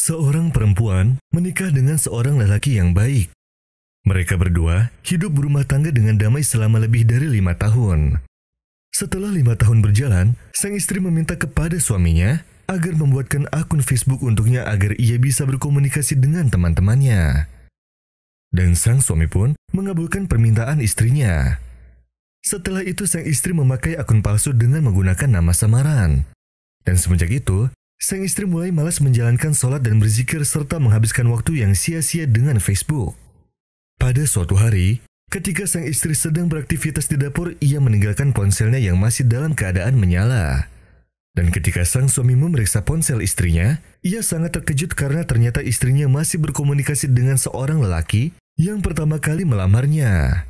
Seorang perempuan menikah dengan seorang lelaki yang baik. Mereka berdua hidup berumah tangga dengan damai selama lebih dari 5 tahun. Setelah 5 tahun berjalan, sang istri meminta kepada suaminya agar membuatkan akun Facebook untuknya agar ia bisa berkomunikasi dengan teman-temannya. Dan sang suami pun mengabulkan permintaan istrinya. Setelah itu sang istri memakai akun palsu dengan menggunakan nama samaran. Dan semenjak itu, sang istri mulai malas menjalankan sholat dan berzikir serta menghabiskan waktu yang sia-sia dengan Facebook. Pada suatu hari, ketika sang istri sedang beraktivitas di dapur, ia meninggalkan ponselnya yang masih dalam keadaan menyala. Dan ketika sang suami memeriksa ponsel istrinya, ia sangat terkejut karena ternyata istrinya masih berkomunikasi dengan seorang lelaki yang pertama kali melamarnya.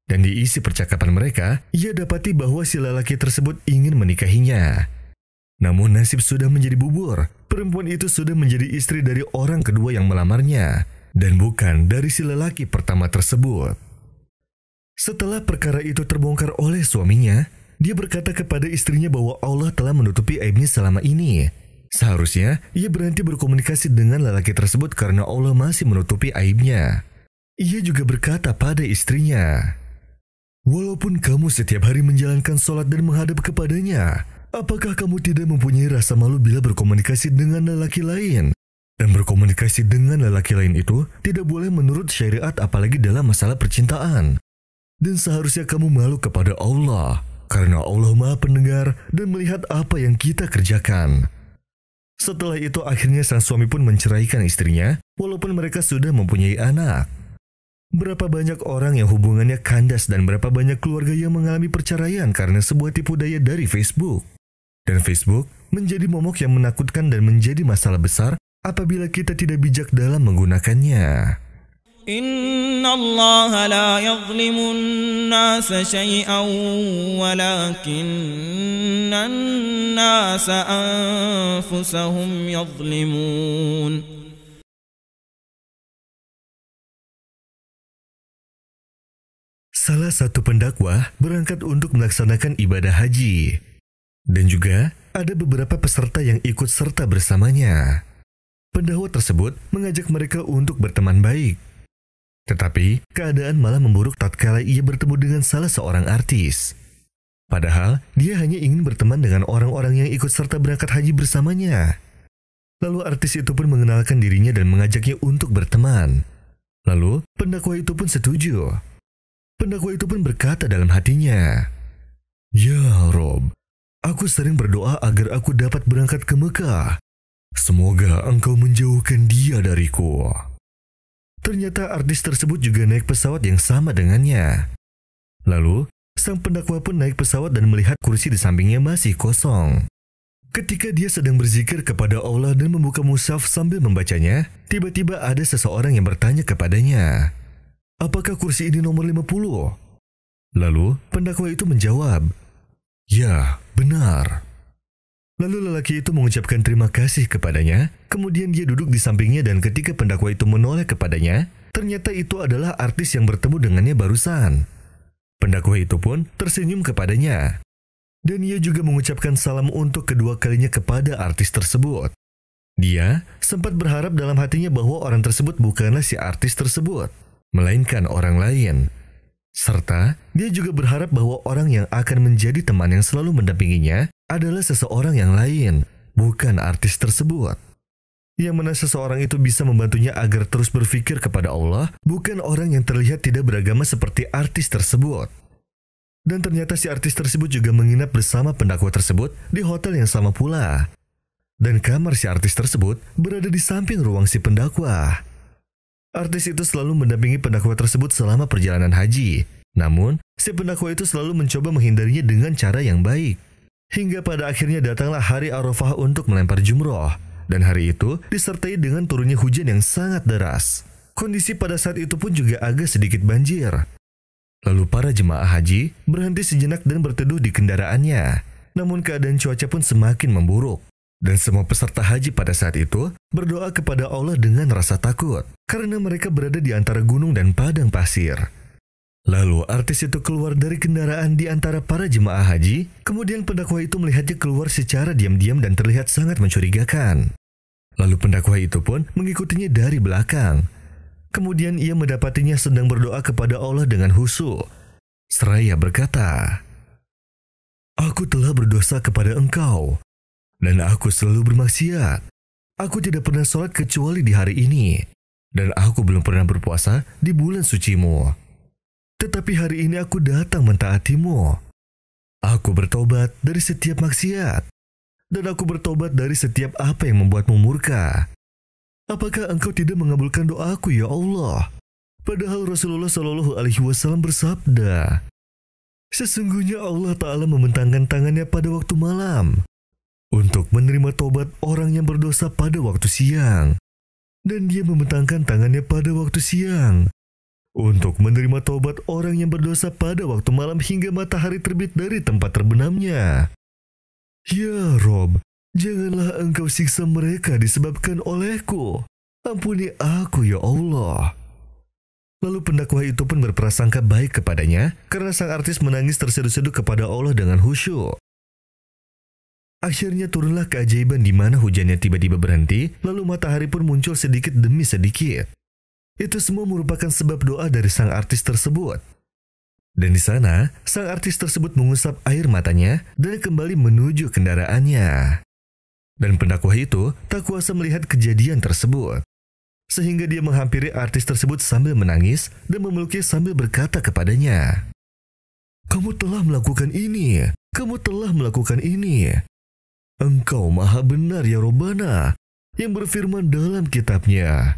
Dan di isi percakapan mereka, ia dapati bahwa si lelaki tersebut ingin menikahinya. Namun nasib sudah menjadi bubur. Perempuan itu sudah menjadi istri dari orang kedua yang melamarnya, dan bukan dari si lelaki pertama tersebut. Setelah perkara itu terbongkar oleh suaminya, dia berkata kepada istrinya bahwa Allah telah menutupi aibnya selama ini. Seharusnya ia berhenti berkomunikasi dengan lelaki tersebut karena Allah masih menutupi aibnya. Ia juga berkata pada istrinya, "Walaupun kamu setiap hari menjalankan sholat dan menghadap kepadanya, apakah kamu tidak mempunyai rasa malu bila berkomunikasi dengan lelaki lain? Dan berkomunikasi dengan lelaki lain itu tidak boleh menurut syariat apalagi dalam masalah percintaan. Dan seharusnya kamu malu kepada Allah, karena Allah Maha Pendengar dan melihat apa yang kita kerjakan." Setelah itu akhirnya sang suami pun menceraikan istrinya, walaupun mereka sudah mempunyai anak. Berapa banyak orang yang hubungannya kandas dan berapa banyak keluarga yang mengalami perceraian karena sebuah tipu daya dari Facebook. Dan Facebook menjadi momok yang menakutkan dan menjadi masalah besar apabila kita tidak bijak dalam menggunakannya. Inna Allah la yazlimun nasa syai'an walakinna nasa anfusahum yazlimun. Salah satu pendakwah berangkat untuk melaksanakan ibadah haji. Dan juga ada beberapa peserta yang ikut serta bersamanya. Pendakwah tersebut mengajak mereka untuk berteman baik. Tetapi keadaan malah memburuk tatkala ia bertemu dengan salah seorang artis. Padahal dia hanya ingin berteman dengan orang-orang yang ikut serta berangkat haji bersamanya. Lalu artis itu pun mengenalkan dirinya dan mengajaknya untuk berteman. Lalu pendakwah itu pun setuju. Pendakwah itu pun berkata dalam hatinya, "Ya Rob, aku sering berdoa agar aku dapat berangkat ke Mekah. Semoga engkau menjauhkan dia dariku." Ternyata artis tersebut juga naik pesawat yang sama dengannya. Lalu, sang pendakwah pun naik pesawat dan melihat kursi di sampingnya masih kosong. Ketika dia sedang berzikir kepada Allah dan membuka mushaf sambil membacanya, tiba-tiba ada seseorang yang bertanya kepadanya, "Apakah kursi ini nomor 50? Lalu pendakwah itu menjawab, "Ya, benar." Lalu lelaki itu mengucapkan terima kasih kepadanya, kemudian dia duduk di sampingnya dan ketika pendakwah itu menoleh kepadanya, ternyata itu adalah artis yang bertemu dengannya barusan. Pendakwah itu pun tersenyum kepadanya. Dan ia juga mengucapkan salam untuk kedua kalinya kepada artis tersebut. Dia sempat berharap dalam hatinya bahwa orang tersebut bukanlah si artis tersebut, melainkan orang lain. Serta dia juga berharap bahwa orang yang akan menjadi teman yang selalu mendampinginya adalah seseorang yang lain, bukan artis tersebut. Yang mana seseorang itu bisa membantunya agar terus berpikir kepada Allah, bukan orang yang terlihat tidak beragama seperti artis tersebut. Dan ternyata si artis tersebut juga menginap bersama pendakwah tersebut di hotel yang sama pula. Dan kamar si artis tersebut berada di samping ruang si pendakwah. Artis itu selalu mendampingi pendakwah tersebut selama perjalanan haji. Namun, si pendakwah itu selalu mencoba menghindarinya dengan cara yang baik. Hingga pada akhirnya datanglah hari Arafah untuk melempar jumroh. Dan hari itu disertai dengan turunnya hujan yang sangat deras. Kondisi pada saat itu pun juga agak sedikit banjir. Lalu para jemaah haji berhenti sejenak dan berteduh di kendaraannya. Namun keadaan cuaca pun semakin memburuk. Dan semua peserta haji pada saat itu berdoa kepada Allah dengan rasa takut. Karena mereka berada di antara gunung dan padang pasir. Lalu artis itu keluar dari kendaraan di antara para jemaah haji. Kemudian pendakwah itu melihatnya keluar secara diam-diam dan terlihat sangat mencurigakan. Lalu pendakwah itu pun mengikutinya dari belakang. Kemudian ia mendapatinya sedang berdoa kepada Allah dengan khusyuk, seraya berkata, "Aku telah berdosa kepada Engkau, dan aku selalu bermaksiat. Aku tidak pernah sholat kecuali di hari ini, dan aku belum pernah berpuasa di bulan sucimu. Tetapi hari ini aku datang mentaatimu. Aku bertobat dari setiap maksiat, dan aku bertobat dari setiap apa yang membuatmu murka. Apakah Engkau tidak mengabulkan doaku, ya Allah?" Padahal Rasulullah Shallallahu Alaihi Wasallam bersabda, "Sesungguhnya Allah Ta'ala membentangkan tangannya pada waktu malam untuk menerima tobat orang yang berdosa pada waktu siang, dan Dia membentangkan tangannya pada waktu siang untuk menerima tobat orang yang berdosa pada waktu malam hingga matahari terbit dari tempat terbenamnya. Ya Rob, janganlah Engkau siksa mereka disebabkan olehku. Ampuni aku, ya Allah." Lalu pendakwah itu pun berprasangka baik kepadanya karena sang artis menangis terseduh-seduh kepada Allah dengan khusyuk. Akhirnya turunlah keajaiban di mana hujannya tiba-tiba berhenti, lalu matahari pun muncul sedikit demi sedikit. Itu semua merupakan sebab doa dari sang artis tersebut. Dan di sana, sang artis tersebut mengusap air matanya dan kembali menuju kendaraannya. Dan pendakwah itu tak kuasa melihat kejadian tersebut, sehingga dia menghampiri artis tersebut sambil menangis dan memeluknya sambil berkata kepadanya, "Kamu telah melakukan ini, kamu telah melakukan ini. Engkau maha benar ya Rabbana, yang berfirman dalam kitabnya,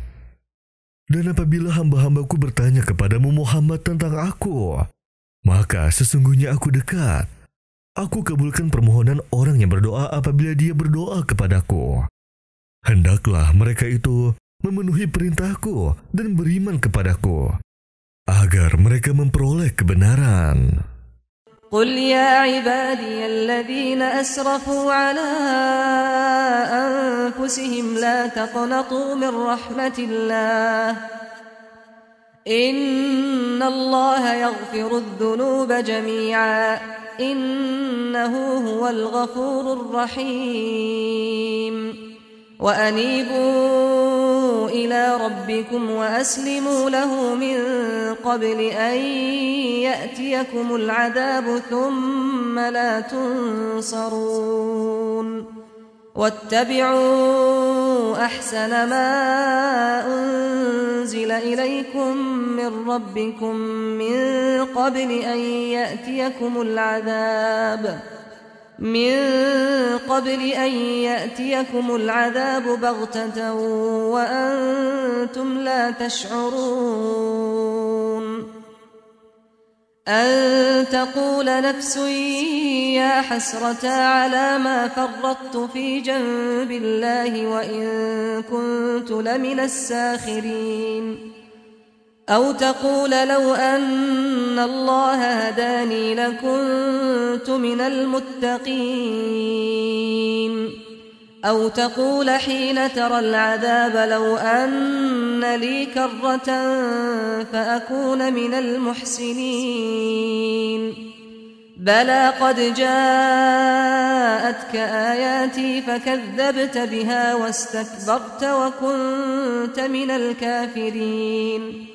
dan apabila hamba-hambaku bertanya kepadamu Muhammad tentang aku, maka sesungguhnya aku dekat. Aku kabulkan permohonan orang yang berdoa apabila dia berdoa kepadaku. Hendaklah mereka itu memenuhi perintahku dan beriman kepadaku, agar mereka memperoleh kebenaran." قل يا عبادي الذين أسرفوا على أنفسهم لا تقنطوا من رحمة الله إن الله يغفر الذنوب جميعا إنه هو الغفور الرحيم وأنيبوا إلى ربكم وأسلموا له من قبل أن يأتيكم العذاب ثم لا تنصرون واتبعوا أحسن ما أنزل إليكم من ربكم من قبل أن يأتيكم العذاب بغتة وأنتم لا تشعرون أن تقول نفس يا حسرة على ما فرطت في جنب الله وإن كنت لمن الساخرين أو تقول لو أن الله هداني لكنت من المتقين أو تقول حين ترى العذاب لو أن لي كرة فأكون من المحسنين بلى قد جاءتك آياتي فكذبت بها واستكبرت وكنت من الكافرين